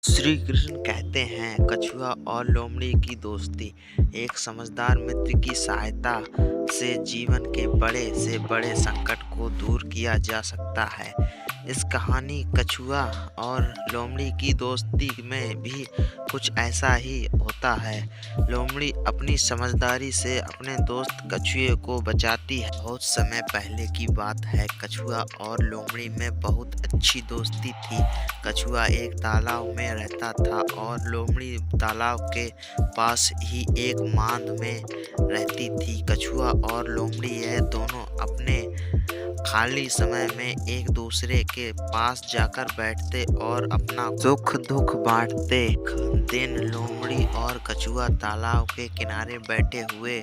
श्री कृष्ण कहते हैं कछुआ और लोमड़ी की दोस्ती एक समझदार मित्र की सहायता से जीवन के बड़े से बड़े संकट को दूर किया जा सकता है। इस कहानी कछुआ और लोमड़ी की दोस्ती में भी कुछ ऐसा ही होता है। लोमड़ी अपनी समझदारी से अपने दोस्त कछुए को बचाती है। बहुत समय पहले की बात है, कछुआ और लोमड़ी में बहुत अच्छी दोस्ती थी। कछुआ एक तालाब में रहता था और लोमड़ी तालाब के पास ही एक बांध में रहती थी। कछुआ और लोमड़ी यह दोनों अपने खाली समय में एक दूसरे के पास जाकर बैठते और अपना सुख दुख बांटते। एक दिन लोमड़ी और कछुआ तालाब के किनारे बैठे हुए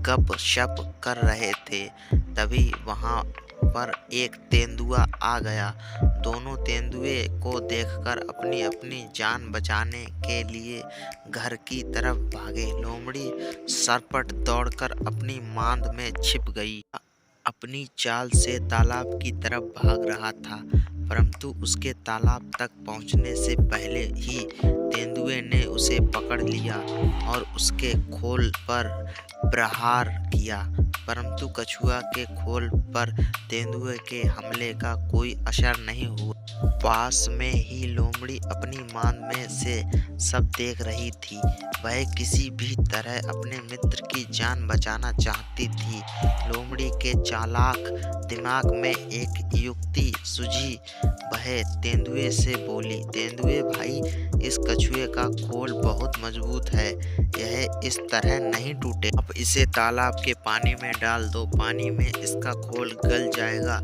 गपशप कर रहे थे। तभी वहां पर एक तेंदुआ आ गया। दोनों तेंदुए को देखकर अपनी अपनी जान बचाने के लिए घर की तरफ भागे। लोमड़ी सरपट दौड़कर अपनी मांद में छिप गई। अपनी चाल से तालाब की तरफ भाग रहा था, परंतु उसके तालाब तक पहुंचने से पहले ही तेंदुए ने उसे पकड़ लिया और उसके खोल पर प्रहार किया। परंतु कछुआ के खोल पर तेंदुए के हमले का कोई असर नहीं हुआ। पास में ही लोमड़ी अपनी मांद में से सब देख रही थी। वह किसी भी तरह अपने मित्र की जान बचाना चाहती थी। लोमड़ी के चालाक दिमाग में एक युक्ति सूझी। वह तेंदुए से बोली, तेंदुए भाई, इस कछुए का खोल बहुत मजबूत है, यह इस तरह नहीं टूटे। अब इसे तालाब के पानी में डाल दो, पानी में इसका खोल गल जाएगा,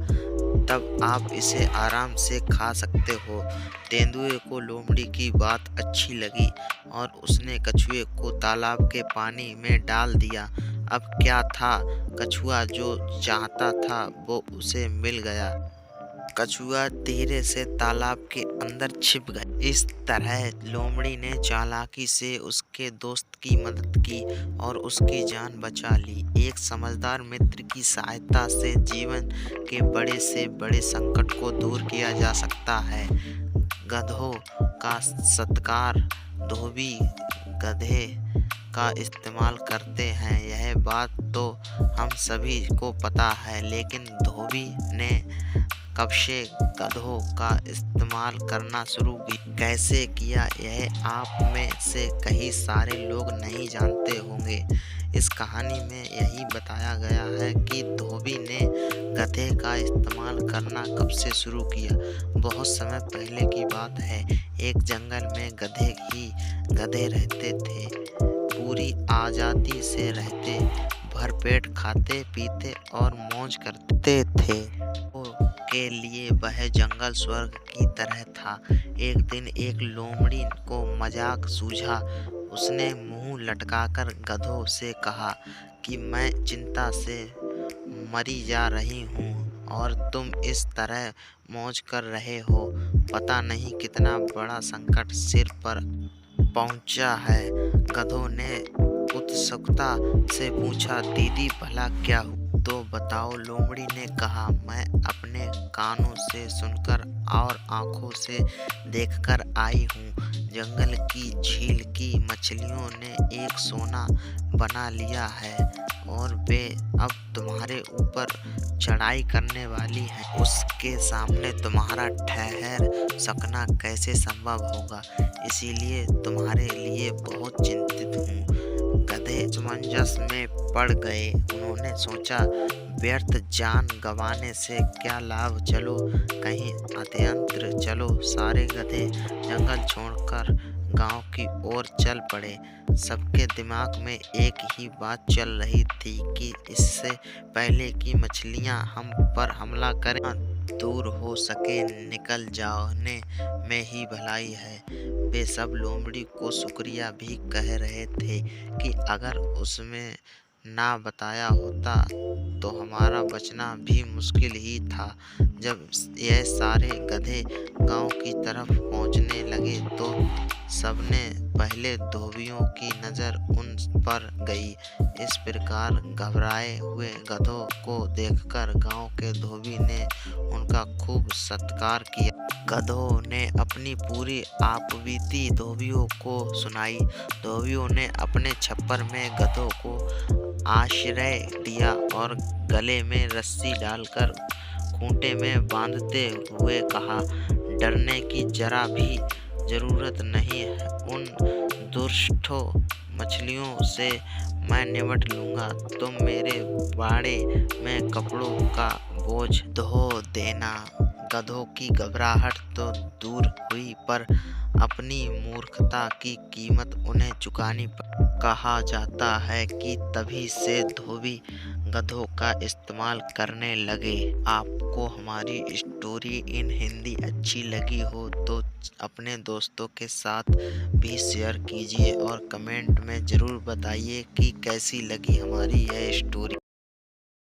तब आप इसे आराम से खा सकते हो। तेंदुए को लोमड़ी की बात अच्छी लगी और उसने कछुए को तालाब के पानी में डाल दिया। अब क्या था, कछुआ जो चाहता था वो उसे मिल गया। कछुआ धीरे से तालाब के अंदर छिप गया। इस तरह लोमड़ी ने चालाकी से उसके दोस्त की मदद की और उसकी जान बचा ली। एक समझदार मित्र की सहायता से जीवन के बड़े से बड़े संकट को दूर किया जा सकता है। गधों का सत्कार धोबी गधे का इस्तेमाल करते हैं, यह बात तो हम सभी को पता है, लेकिन धोबी ने कब से गधों का इस्तेमाल करना शुरू किया, कैसे किया, यह आप में से कई सारे लोग नहीं जानते होंगे। इस कहानी में यही बताया गया है कि धोबी ने गधे का इस्तेमाल करना कब से शुरू किया। बहुत समय पहले की बात है। एक जंगल में गधे ही गधे रहते थे, पूरी आज़ादी से रहते, भरपेट खाते पीते और मौज करते थे। के लिए वह जंगल स्वर्ग की तरह था। एक दिन एक लोमड़ी को मजाक सूझा। उसने मुंह लटकाकर गधों से कहा कि मैं चिंता से मरी जा रही हूँ और तुम इस तरह मौज कर रहे हो। पता नहीं कितना बड़ा संकट सिर पर पहुंचा है। गधों ने उत्सुकता से पूछा, दीदी भला क्या हुआ? तो बताओ, लोमड़ी ने कहा, मैं अपने कानों से सुनकर और आंखों से देखकर आई हूँ। जंगल की झील की मछलियों ने एक सोना बना लिया है और वे अब तुम्हारे ऊपर चढ़ाई करने वाली हैं। उसके सामने तुम्हारा ठहर सकना कैसे संभव होगा, इसीलिए तुम्हारे लिए बहुत चिंतित हूँ। गधे असमंजस में पड़ गए। उन्होंने सोचा, व्यर्थ जान गंवाने से क्या लाभ, चलो कहीं अन्यत्र चलो। सारे गधे जंगल छोड़कर गांव की ओर चल पड़े। सबके दिमाग में एक ही बात चल रही थी कि इससे पहले कि मछलियां हम पर हमला करें, दूर हो सके निकल जाने में ही भलाई है। वे सब लोमड़ी को शुक्रिया भी कह रहे थे कि अगर उसमें ना बताया होता तो हमारा बचना भी मुश्किल ही था। जब यह सारे गधे गांव की तरफ पहुंचने लगे तो सबने पहले पहले धोबियों की नज़र उन पर गई। इस प्रकार घबराए हुए गधों को देखकर गांव के धोबी ने उनका खूब सत्कार किया। गधों ने अपनी पूरी आपबीती धोबियों को सुनाई। धोबियों ने अपने छप्पर में गधों को आश्रय दिया और गले में रस्सी डालकर खूंटे में बांधते हुए कहा, डरने की जरा भी जरूरत नहीं है। उन दुष्टों मछलियों से मैं निपट लूंगा। तुम मेरे बाड़े में कपड़ों का बोझ ढो देना। गधों की घबराहट तो दूर हुई, पर अपनी मूर्खता की कीमत उन्हें चुकानी पड़ी। कहा जाता है कि तभी से धोबी गधों का इस्तेमाल करने लगे। आपको हमारी स्टोरी इन हिंदी अच्छी लगी हो तो अपने दोस्तों के साथ भी शेयर कीजिए और कमेंट में ज़रूर बताइए कि कैसी लगी हमारी यह स्टोरी।